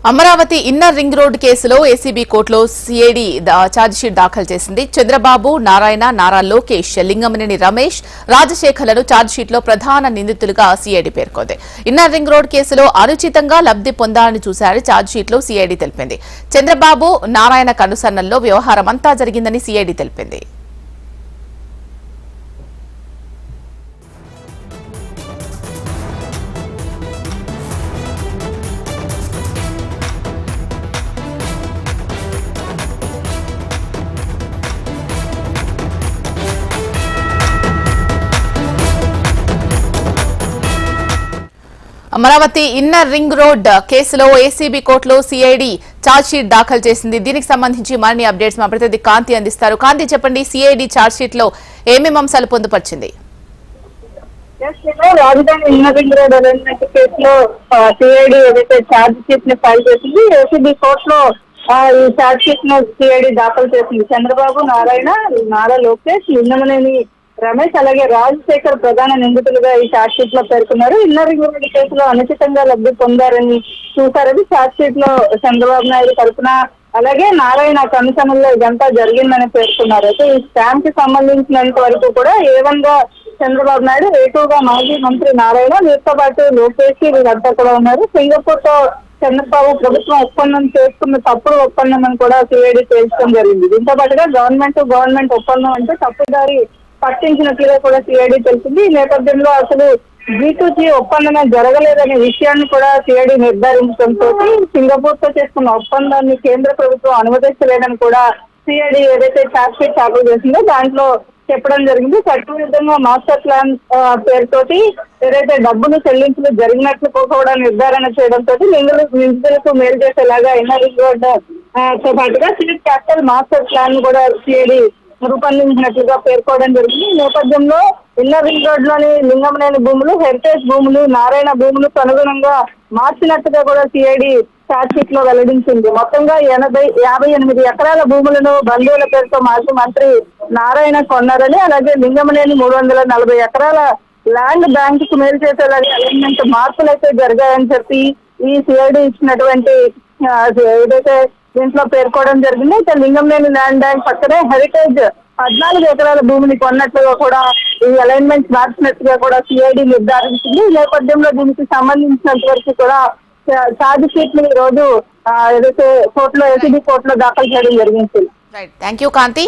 Amaravati inner ring road కేసులో ACB కోర్టులో CID chargesheet దాఖలు చేసింది. చంద్రబాబు, నారాయణ, నారా లోకేష్, లింగమనేని రమేష్, రాజశేఖర్లను ఛార్జిషీట్లో ప్రధాన నిందితులుగా సిఐడి పేర్కొంది. ఇన్నర్ రింగ్ రోడ్ కేసులో అనుచితంగా లబ్ధి పొందాలని చూశారని ఛార్జిషీట్లో సిఐడి తెలిపింది. చంద్రబాబు, నారాయణ కనుసన్నల్లో వ్యవహారమంతా జరిగిందని సిఐడి తెలిపింది. అమరావతి ఇన్నర్ రింగ్ రోడ్ కేసులో ఏసీబీ కోర్టులో సిఐడి ఛార్జ్షీట్ దాఖలు చేసింది. దీనికి సంబంధించి మరిన్ని అప్డేట్స్ మా ప్రతినిధి కాంతి అందిస్తారు. కాంతి, చెప్పండి, సిఐడి ఛార్జ్షీట్ లో ఏమేమి అంశాలు పొందుపరిచింది? రాజధాని ఇన్నర్ రింగ్ రోడ్ అలైన్మెంట్ కేసులో సిఐడి ఏదైతే ఛార్జ్షీట్ ని ఫైల్ చేసింది, ఏసీబీ కోర్టులో ఈ ఛార్జ్షీట్ ను సిఐడి దాఖలు చేసింది. చంద్రబాబు, నారాయణ, నారా లోకేష్, లింగమనేని రమేష్ అలాగే రాజశేఖర్ ప్రధాన నిందితులుగా ఈ ఛార్జ్షీట్ లో పేర్కొన్నారు. ఇన్నర్ రింగ్ రోడ్ కేసులో అనుచితంగా లబ్ధి పొందారని చూశారని ఛార్జ్షీట్ లో చంద్రబాబు నాయుడు తరఫున అలాగే నారాయణ కమిషన్లో ఇదంతా జరిగిందని పేర్కొన్నారు. అయితే ఈ స్కామ్ కి సంబంధించినంత వరకు కూడా A1 గా చంద్రబాబు నాయుడు, A2 గా మాజీ మంత్రి నారాయణ, వీరితో పాటు లోకేష్ వీళ్ళంతా కూడా ఉన్నారు. సింగపూర్ తో చంద్రబాబు ప్రభుత్వం ఒప్పందం చేసుకున్న తప్పుడు ఒప్పందం అని కూడా సిఐడి తేల్చడం జరిగింది. దీంతో పాటుగా గవర్నమెంట్ ఒప్పందం అంటే తప్పుదారి పట్టించినట్లుగా కూడా సిఐడి తెలిసింది. ఈ నేపథ్యంలో అసలు G2G ఒప్పందమే జరగలేదనే విషయాన్ని కూడా సిఐడి నిర్ధారించడంతో సింగపూర్ తో చేసుకున్న ఒప్పందాన్ని కేంద్ర ప్రభుత్వం అనుమతించలేదని కూడా సిఐడి ఏదైతే ఛార్జ్షీట్ దాఖలు చేసిందో దాంట్లో చెప్పడం జరిగింది. చట్టవిరుద్ధంగా మాస్టర్ ప్లాన్ పేరుతోటి ఏదైతే డబ్బులు చెల్లింపులు జరిగినట్లు కూడా నిర్ధారణ చేయడంతో నిందితులకు మేలు చేసేలాగా ఇన్నర్ రింగ్ రోడ్ తో పాటుగా సివిల్ క్యాపిటల్ మాస్టర్ ప్లాన్ కూడా సిఐడి రూపొందించినట్లుగా పేర్కోవడం జరిగింది. ఈ నేపథ్యంలో ఇన్నర్ రింగ్ రోడ్ లోని లింగమనేని భూములు, హెరిటేజ్ భూములు, నారాయణ భూములకు అనుగుణంగా మార్చినట్టుగా కూడా సిఐడి ఛార్జ్షీట్ లో వెల్లడించింది. మొత్తంగా 58 ఎకరాల భూములను బంధువుల పేరుతో మాజీ మంత్రి నారాయణ కొన్నారని, అలాగే లింగమనేని 340 ఎకరాల ల్యాండ్ బ్యాంక్ కు మేలు చేసేలాగా అలైన్మెంట్ మార్పులు అయితే జరిగాయని చెప్పి ఈ సిఐడి ఇచ్చినటువంటి ఏదైతే దీంట్లో పేర్కోవడం జరిగింది. అయితే లింగంనేని ల్యాండ్ బ్యాంక్ పక్కనే హెరిటేజ్ 14 ఎకరాల భూమిని కొన్నట్లుగా కూడా ఈ అలైన్మెంట్ మార్చినట్టుగా కూడా సిఐడి నిర్ధారించింది. ఈ నేపథ్యంలో దీనికి సంబంధించినంత వరకు కూడా ఛార్జ్షీట్ ని ఈ రోజు ఏదైతే కోర్టులో ఏసీబీ కోర్టులో దాఖలు చేయడం జరిగింది. Thank you Kanthi.